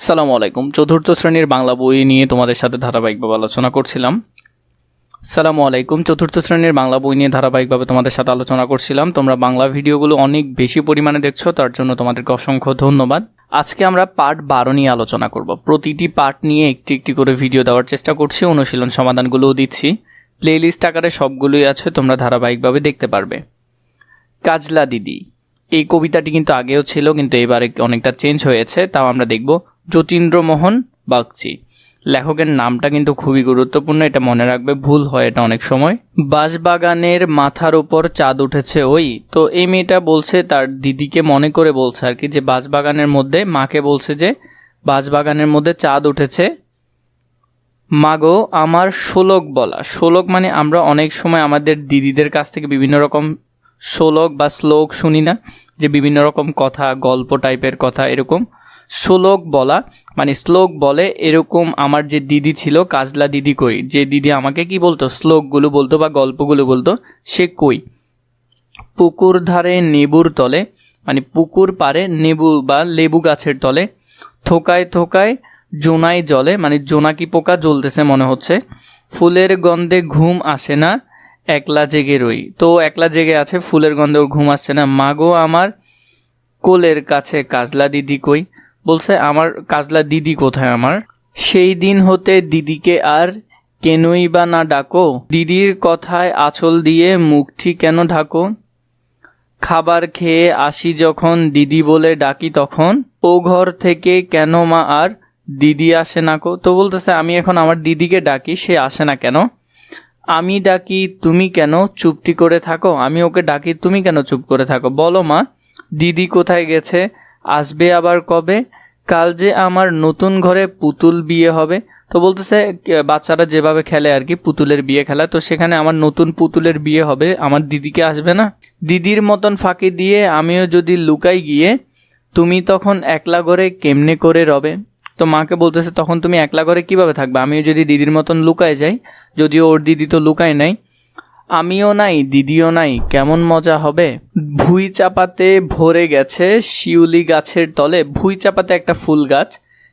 সালামু আলাইকুম। চতুর্থ শ্রেণীর বাংলা বই নিয়ে তোমাদের সাথে ধারাবাহিকভাবে আলোচনা করছিলাম। তোমরা বাংলা ভিডিওগুলো অনেক বেশি পরিমাণে দেখছো, তার জন্য তোমাদেরকে অসংখ্য ধন্যবাদ। আজকে আমরা পার্ট 12 নিয়ে আলোচনা করব। প্রতিটি পার্ট নিয়ে একটি একটি করে ভিডিও দেওয়ার চেষ্টা করছি, অনুশীলন সমাধানগুলোও দিচ্ছি। প্লেলিস্ট আকারে সবগুলোই আছে, তোমরা ধারাবাহিকভাবে দেখতে পারবে। কাজলা দিদি, এই কবিতাটি কিন্তু আগেও ছিল, কিন্তু এবারে অনেকটা চেঞ্জ হয়েছে, তাও আমরা দেখব। যতীন্দ্রমোহন বাগচি, লেখকের নামটা কিন্তু খুবই গুরুত্বপূর্ণ, এটা মনে রাখবে, ভুল হয় এটা অনেক সময়। বাঁশবাগানের মাথার উপর চাঁদ উঠেছে ওই, তো এই মেয়েটা বলছে তার দিদিকে মনে করে বলছে আর কি, যে বাঁশবাগানের মধ্যে, মাকে বলছে যে বাঁশবাগানের মধ্যে চাঁদ উঠেছে, মাগো আমার শ্লোক বলা। শ্লোক মানে আমরা অনেক সময় আমাদের দিদিদের কাছ থেকে বিভিন্ন রকম শ্লোক বা শ্লোক শুনি না, যে বিভিন্ন রকম কথা, গল্প টাইপের কথা, এরকম শ্লোক বলা মানে শ্লোক বলে। এরকম আমার যে দিদি ছিল, কাজলা দিদি কই, যে দিদি আমাকে কি বলতো, শ্লোকগুলো বলতো বা গল্পগুলো বলতো, সে কই। পুকুর ধারে নেবুর তলে, মানে পুকুর পারে নেবু বা লেবু গাছের তলে, থোকায় থোকায় জোনাই জলে, মানে জোনাকি পোকা জ্বলতেছে মনে হচ্ছে, ফুলের গন্ধে ঘুম আসে না, একলা জেগে রই। তো একলা জেগে আছে, ফুলের গন্ধে ওর ঘুম আসছে না। মাগো আমার কোলের কাছে কাজলা দিদি কই, বলছে আমার কাজলা দিদি কোথায় আমার। সেই দিন হতে দিদিকে আর কেনই বা না ডাকো, দিদির কথায় আঁচল দিয়ে মুখটি কেন ঢাকো। খাবার খেয়ে আসি যখন দিদি বলে ডাকি তখন, ও ঘর থেকে কেন মা আর দিদি আসে না কো। তো বলতেছে আমি এখন আমার দিদিকে ডাকি, সে আসে না কেন। আমি ডাকি তুমি কেন চুপটি করে থাকো, আমি ওকে ডাকি তুমি কেন চুপ করে থাকো। বলো মা দিদি কোথায় গেছে, আসবে আবার কবে, কাল যে আমার নতুন ঘরে পুতুল বিয়ে হবে। তো বলতেছে বাচ্চারা যেভাবে খেলে আর কি, পুতুলের বিয়ে খেলা, তো সেখানে আমার নতুন পুতুলের বিয়ে হবে, আমার দিদিকে আসবে না। দিদির মতন ফাঁকি দিয়ে আমিও যদি লুকাই গিয়ে, তুমি তখন একলা ঘরে কেমনে করে রবে। তো মাকে বলতেছে তখন তুমি একলা ঘরে কিভাবে থাকবে, আমিও যদি দিদির মতন লুকায় যাই, যদিও ওর দিদি তো লুকায় নাই। আমিও নাই দিদিও নাই, কেমন মজা হবে। ভুই চাপাতে ভরে গেছে শিউলি গাছের তলে, ভুই চাপাতে একটা ফুল গাছ,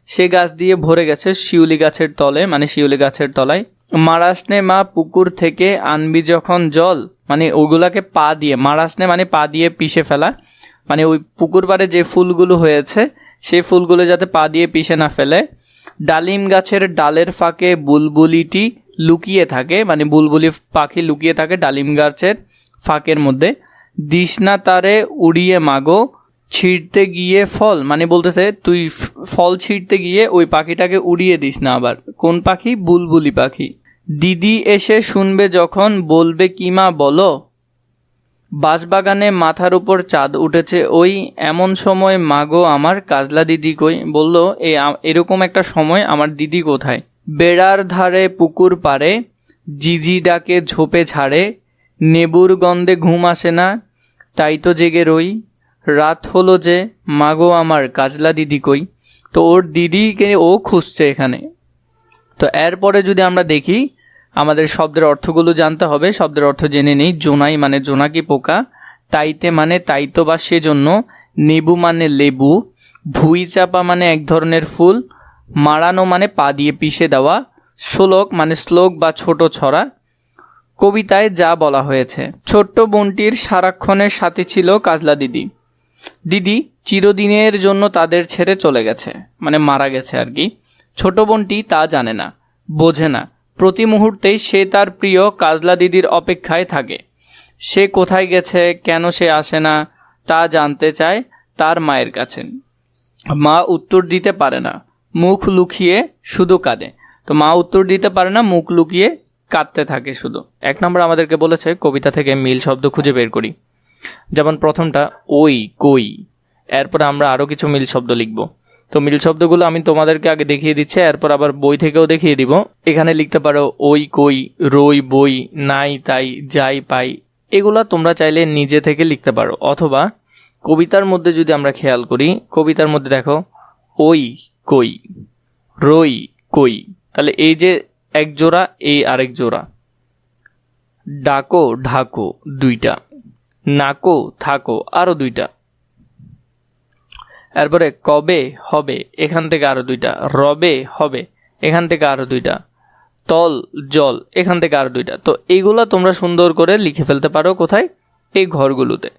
সে গাছ দিয়ে ভরে গেছে শিউলি গাছের তলে, মানে শিউলি গাছের তলায়। মারাসনে মা পুকুর থেকে আনবি যখন জল, মানে ওগুলাকে পা দিয়ে, মারাসনে মানে পা দিয়ে পিষে ফেলা, মানে ওই পুকুর পাড়ে যে ফুলগুলো হয়েছে সেই ফুলগুলো যাতে পা দিয়ে পিষে না ফেলে। ডালিম গাছের ডালের ফাঁকে বুলবুলিটি লুকিয়ে থাকে, মানে বুলবুলি পাখি লুকিয়ে থাকে ডালিম গাছের ফাঁকের মধ্যে। দিস না তারে উড়িয়ে মাগো ছিঁড়তে গিয়ে ফল, মানে বলতেছে তুই ফল ছিঁড়তে গিয়ে ওই পাখিটাকে উড়িয়ে দিস না। আবার কোন পাখি, বুলবুলি পাখি। দিদি এসে শুনবে যখন বলবে কি মা বলো, বাঁশবাগানে মাথার উপর চাঁদ উঠেছে ওই, এমন সময় মাগো আমার কাজলা দিদি কই। বললো এরকম একটা সময় আমার দিদি কোথায়। বেড়ার ধারে পুকুর পারে জিজি ডাকে ঝোপে ঝাড়ে, নেবুর গন্ধে ঘুম আসে না, তাই তো জেগে রই। রাত হলো যে মাগো আমার কাজলা দিদি কই। তো ওর দিদিকে ও খুঁজছে এখানে। তো এরপরে যদি আমরা দেখি, আমাদের শব্দের অর্থগুলো জানতে হবে। শব্দের অর্থ জেনে নেই। জোনাই মানে জোনাকি পোকা, তাইতে মানে তাইতো বা সেজন্য, নেবু মানে লেবু, ভুই চাপা মানে এক ধরনের ফুল, মারানো মানে পা দিয়ে পিষে দেওয়া, শ্লোক মানে শ্লোক বা ছোট ছড়া। কবিতায় যা বলা হয়েছে, ছোট্ট বোনটির সারাক্ষণের সাথী ছিল কাজলা দিদি। দিদি চিরদিনের জন্য তাদের ছেড়ে চলে গেছে, মানে মারা গেছে আর কি। ছোট বোনটি তা জানে না, বোঝে না। প্রতি মুহূর্তেই সে তার প্রিয় কাজলা দিদির অপেক্ষায় থাকে। সে কোথায় গেছে, কেন সে আসে না, তা জানতে চায় তার মায়ের কাছে। মা উত্তর দিতে পারে না, মুখ লুকিয়ে শুধু কাঁদে। তো মা উত্তর দিতে পারে না, মুখ লুকিয়ে কাঁদতে থাকে শুধু। 1 নম্বর আমাদেরকে বলেছে কবিতা থেকে মিল শব্দ খুঁজে বের করি। যেমন প্রথমটা ওই কই, এরপর আমরা আরও কিছু মিল শব্দ লিখব। তো মিল শব্দগুলো আমি তোমাদেরকে আগে দেখিয়ে দিচ্ছি, এরপর আবার বই থেকেও দেখিয়ে দিব। এখানে লিখতে পারো ওই কই, রই বই, নাই তাই, যাই পাই। এগুলা তোমরা চাইলে নিজে থেকে লিখতে পারো, অথবা কবিতার মধ্যে যদি আমরা খেয়াল করি, কবিতার মধ্যে দেখো ওই কই, রই কই, তাহলে এই যে এক জোড়া, এই আরেক জোড়া। ডাকো ঢাকো 2টা, নাকো থাকো আরো 2টা। এরপরে কবে হবে, এখান থেকে আরও 2টা। রবে হবে, এখান থেকে আরও 2টা। তল জল, এখান থেকে আরও 2টা। তো এইগুলা তোমরা সুন্দর করে লিখে ফেলতে পারো কোথায়, এই ঘরগুলোতে।